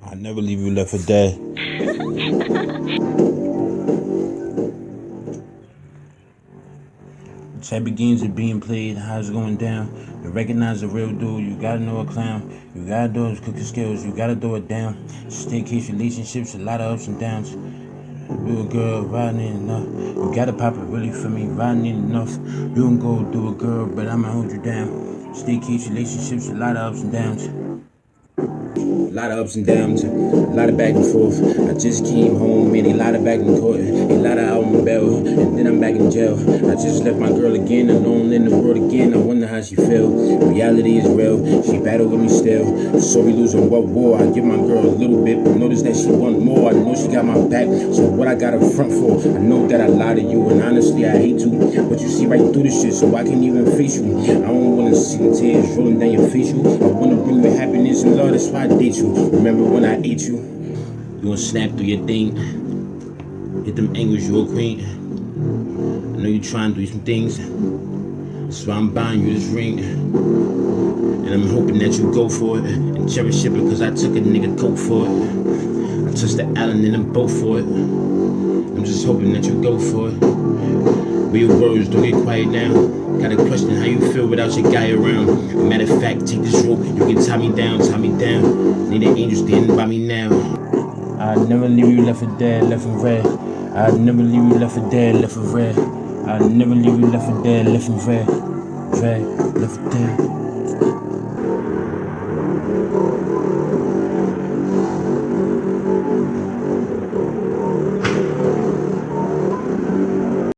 I never leave you left for dead. The type of games are being played, how it's going down. To recognize a real dude, you gotta know a clown. You gotta do his cooking skills, you gotta throw it down. Staycation relationships, a lot of ups and downs. Real girl, riding ain't enough. You gotta pop it really for me, riding ain't enough. You can go do a girl, but I'ma hold you down. Staycation relationships, a lot of ups and downs. A lot of ups and downs, a lot of back and forth. I just came home and a lot of back and court, a lot of out in bail, and then I'm back in jail. I just left my girl again, alone in the world again. I wonder how she feel. Reality is real, she battled with me still. So we losing what war? I give my girl a little bit, but notice that she want more. I know she got my back, so what I got her front for? I know that I lie to you, and honestly I hate to, but you see right through this shit, so I can't even face you. I don't wanna see the tears rolling down your facial. I wanna bring you happiness and love, that's why I date you. Remember when I ate you? You gon' snap through your thing. Hit them angles, you a queen. I know you trying to do some things. That's why I'm buying you this ring. And I'm hoping that you go for it. And cherish it because I took a nigga coat for it. I touched the island and them both for it. I'm just hoping that you go for it. Real words, don't get quiet now. Got a question, how you feel without your guy around? Matter of fact, take this rope, you can tie me down, tie me down. Need an angel standing by me now. I'd never leave you left for dead, left for red. I'd never leave you left for dead, left for red. I'd never leave you left for dead, left for red. Red, left for dead.